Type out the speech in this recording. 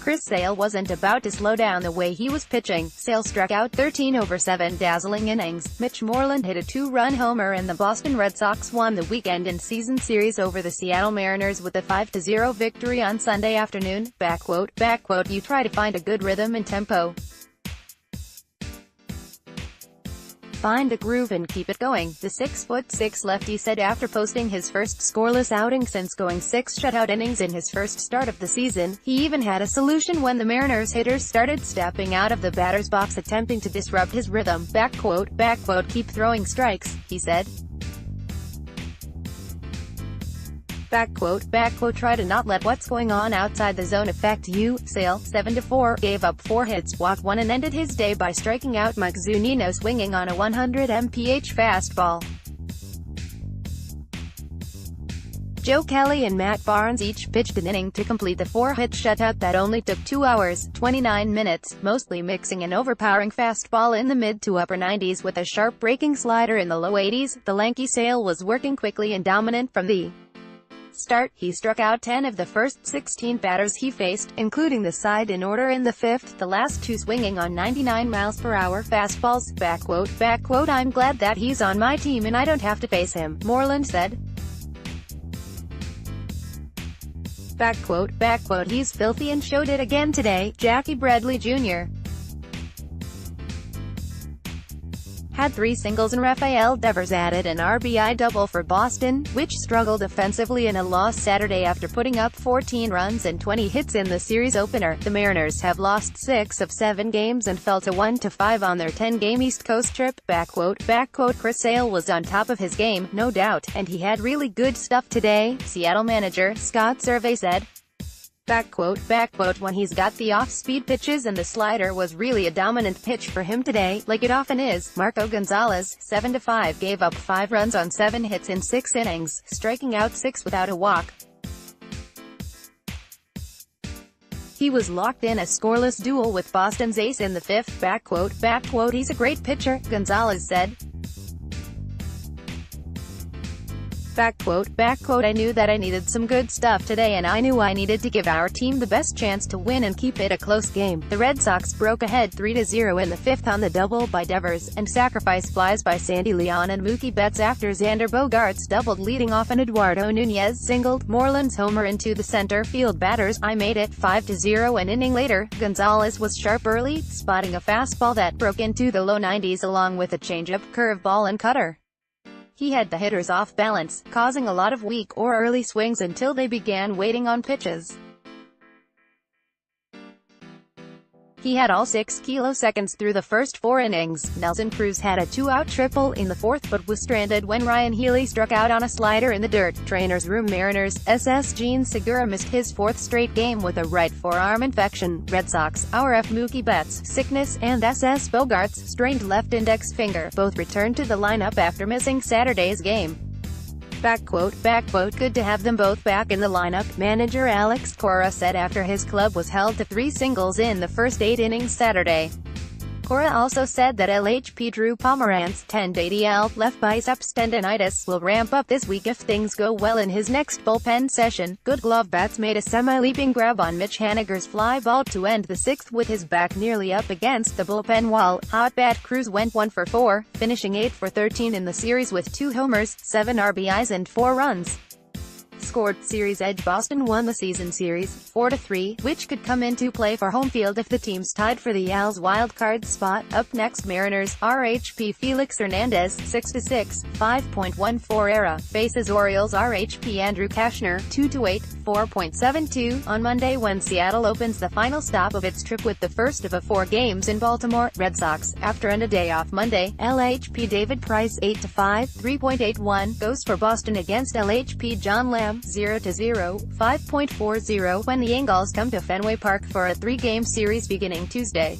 Chris Sale wasn't about to slow down the way he was pitching. Sale struck out 13 over 7 dazzling innings. Mitch Moreland hit a 2-run homer and the Boston Red Sox won the weekend in season series over the Seattle Mariners with a 5-0 victory on Sunday afternoon. You try to find a good rhythm and tempo. Find a groove and keep it going, the 6'6" lefty said after posting his first scoreless outing since going 6 shutout innings in his first start of the season. He even had a solution when the Mariners hitters started stepping out of the batter's box attempting to disrupt his rhythm. Keep throwing strikes, he said. Try to not let what's going on outside the zone affect you. Sale, 7-4, gave up 4 hits, walked 1 and ended his day by striking out Mike Zunino swinging on a 100 mph fastball. Joe Kelly and Matt Barnes each pitched an inning to complete the 4-hit shutout that only took 2 hours, 29 minutes, mostly mixing an overpowering fastball in the mid to upper 90s with a sharp breaking slider in the low 80s. The lanky Sale was working quickly and dominant from the start. He struck out 10 of the first 16 batters he faced, including the side in order in the 5th, the last 2 swinging on 99 mph fastballs. I'm glad that he's on my team and I don't have to face him, Moreland said. He's filthy and showed it again today. Jackie Bradley Jr. had 3 singles and Rafael Devers added an RBI double for Boston, which struggled offensively in a loss Saturday after putting up 14 runs and 20 hits in the series opener. The Mariners have lost 6 of 7 games and fell to 1-5 on their 10-game East Coast trip. Chris Sale was on top of his game, no doubt, and he had really good stuff today, Seattle manager Scott Servais said. When he's got the off-speed pitches and the slider was really a dominant pitch for him today, like it often is. Marco Gonzalez, 7-5, gave up 5 runs on 7 hits in 6 innings, striking out 6 without a walk. He was locked in a scoreless duel with Boston's ace in the 5th. He's a great pitcher, Gonzalez said. I knew that I needed some good stuff today and I knew I needed to give our team the best chance to win and keep it a close game. The Red Sox broke ahead 3-0 in the 5th on the double by Devers, and sacrifice flies by Sandy Leon and Mookie Betts after Xander Bogaerts doubled leading off and Eduardo Nunez singled. Moreland's homer into the center field batters. I made it 5-0 an inning later. Gonzalez was sharp early, spotting a fastball that broke into the low 90s along with a changeup, curveball and cutter. He had the hitters off balance, causing a lot of weak or early swings until they began waiting on pitches. He had all 6 kiloseconds through the first 4 innings. Nelson Cruz had a 2-out triple in the 4th but was stranded when Ryan Healy struck out on a slider in the dirt. Trainer's room. Mariners SS Gene Segura missed his 4th straight game with a right forearm infection. Red Sox, our F. Mookie Betts, sickness, and SS Bogaerts, strained left index finger, both returned to the lineup after missing Saturday's game. Good to have them both back in the lineup, manager Alex Cora said after his club was held to 3 singles in the first 8 innings Saturday. Cora also said that LHP Drew Pomeranz, 10-ADL, left biceps tendonitis, will ramp up this week if things go well in his next bullpen session. Good glove bats made a semi-leaping grab on Mitch Haniger's fly ball to end the 6th with his back nearly up against the bullpen wall. Hot bat Cruz went 1 for 4, finishing 8 for 13 in the series with 2 homers, 7 RBIs and 4 runs. Scored series edge. Boston won the season series 4-3, which could come into play for home field if the teams tied for the Als wildcard spot. Up next, Mariners RHP Felix Hernandez, 6-6, 5.14 ERA, faces Orioles RHP Andrew Kashner, 2-8, 4.72, on Monday when Seattle opens the final stop of its trip with the first of 4 games in Baltimore. Red Sox, after a day off Monday, LHP David Price 8-5, 3.81, goes for Boston against LHP John Lamb, 0-0, 5.40, when the Angles come to Fenway Park for a 3-game series beginning Tuesday.